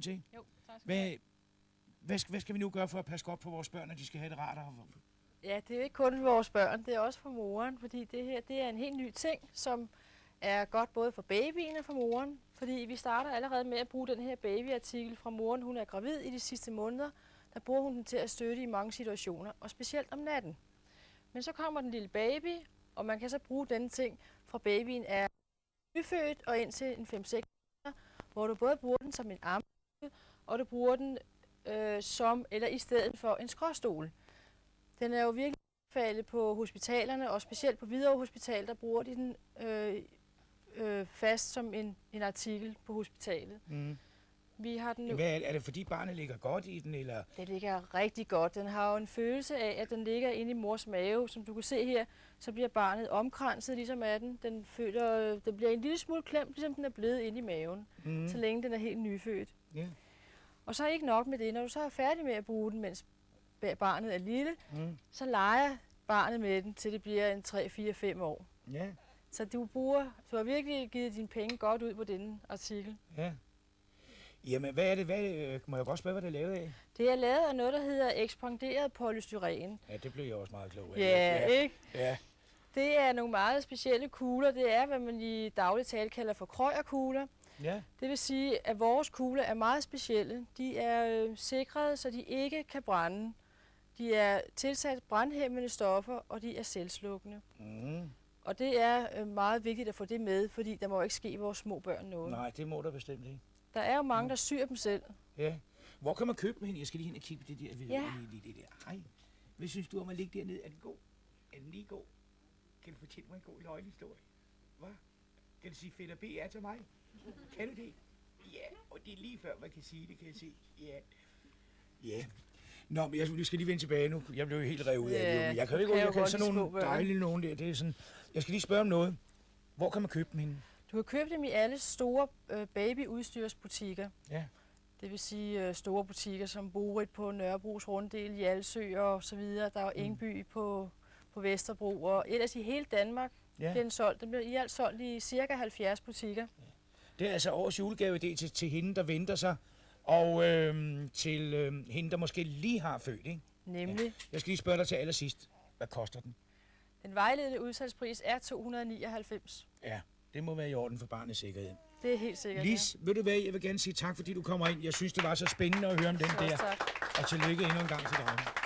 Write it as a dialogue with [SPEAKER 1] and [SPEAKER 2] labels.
[SPEAKER 1] velkommen til.
[SPEAKER 2] Jo, tak skal du have.
[SPEAKER 1] Hvad skal vi nu gøre for at passe godt på vores børn, når de skal have det rart?
[SPEAKER 2] Ja, det er jo ikke kun vores børn, det er også for moren, fordi det her det er en helt ny ting, som er godt både for babyen og for moren. Fordi vi starter allerede med at bruge den her babyartikel fra moren. Hun er gravid i de sidste måneder. Der bruger hun den til at støtte i mange situationer, og specielt om natten. Men så kommer den lille baby, og man kan så bruge denne ting fra babyen er nyfødt og indtil en 5-6 måneder, hvor du både bruger den som en arm, og du bruger den som eller i stedet for en skråstol. Den er jo virkelig anbefalet på hospitalerne, og specielt på Hvidovre Hospital, der bruger de den fast som en artikel på hospitalet.
[SPEAKER 1] Mm.
[SPEAKER 2] Vi har den nu.
[SPEAKER 1] Er det fordi barnet ligger godt i den, eller?
[SPEAKER 2] Det ligger rigtig godt. Den har jo en følelse af, at den ligger inde i mors mave. Som du kan se her, så bliver barnet omkranset ligesom af den. Den bliver en lille smule klemt, ligesom den er blevet inde i maven, så længe den er helt nyfødt.
[SPEAKER 1] Yeah.
[SPEAKER 2] Og så er ikke nok med det. Når du så er færdig med at bruge den, mens barnet er lille, så leger barnet med den, til det bliver en 3, 4, 5 år.
[SPEAKER 1] Yeah.
[SPEAKER 2] Så du har virkelig givet dine penge godt ud på denne artikel.
[SPEAKER 1] Ja. Jamen, hvad er det? Må jeg godt spørge, hvad det er lavet af?
[SPEAKER 2] Det er lavet af noget, der hedder ekspanderet polystyren.
[SPEAKER 1] Ja, det blev jeg også meget klog af.
[SPEAKER 2] Ja, ikke?
[SPEAKER 1] Ja.
[SPEAKER 2] Det er nogle meget specielle kugler. Det er, hvad man i daglig tale kalder for krøjerkugler.
[SPEAKER 1] Ja.
[SPEAKER 2] Det vil sige, at vores kugler er meget specielle. De er sikret, så de ikke kan brænde. De er tilsat brandhæmmende stoffer, og de er selvslukkende. Og det er meget vigtigt at få det med, fordi der må ikke ske vores små børn noget.
[SPEAKER 1] Nej, det må der bestemt ikke.
[SPEAKER 2] Der er jo mange, der syr dem selv.
[SPEAKER 1] Ja. Hvor kan man købe dem hen? Jeg skal lige hen og kigge på det der.
[SPEAKER 2] Ja.
[SPEAKER 1] Det der. Hej. Hvad synes du om at ligge dernede? Er den god? Er den lige god? Kan du fortælle mig en god løgnehistorie? Hvad? Kan du sige fætter B er til mig? Kan du det? Ja, og det er lige før man kan sige det, kan jeg se. Ja. Ja. Nå, men vi skal lige vende tilbage nu. Jeg blev jo helt revet ud af det. Jeg kan jo ikke jeg kan sådan nogle dejlige nogen der. Det er sådan. Jeg skal lige spørge om noget. Hvor kan man købe dem henne?
[SPEAKER 2] Du kan købe dem i alle store babyudstyrsbutikker.
[SPEAKER 1] Ja.
[SPEAKER 2] Det vil sige store butikker som Borit på Nørrebros Runddel, Hjalsø og så videre. Der er Engby på Vesterbro, og ellers i hele Danmark bliver den solgt. Den bliver i alt solgt i ca. 70 butikker. Ja.
[SPEAKER 1] Det er altså årets julegave-idé til hende, der venter sig, og til hende, der måske lige har født, ikke?
[SPEAKER 2] Nemlig.
[SPEAKER 1] Ja. Jeg skal lige spørge dig til allersidst. Hvad koster den?
[SPEAKER 2] Den vejledende udsalgspris er 299.
[SPEAKER 1] Ja, det må være i orden for barnets sikkerhed.
[SPEAKER 2] Det er helt sikkert,
[SPEAKER 1] Lis, ved du hvad, jeg vil gerne sige tak, fordi du kommer ind. Jeg synes, det var så spændende at høre om den der.
[SPEAKER 2] Tak.
[SPEAKER 1] Og tillykke endnu en gang til dig.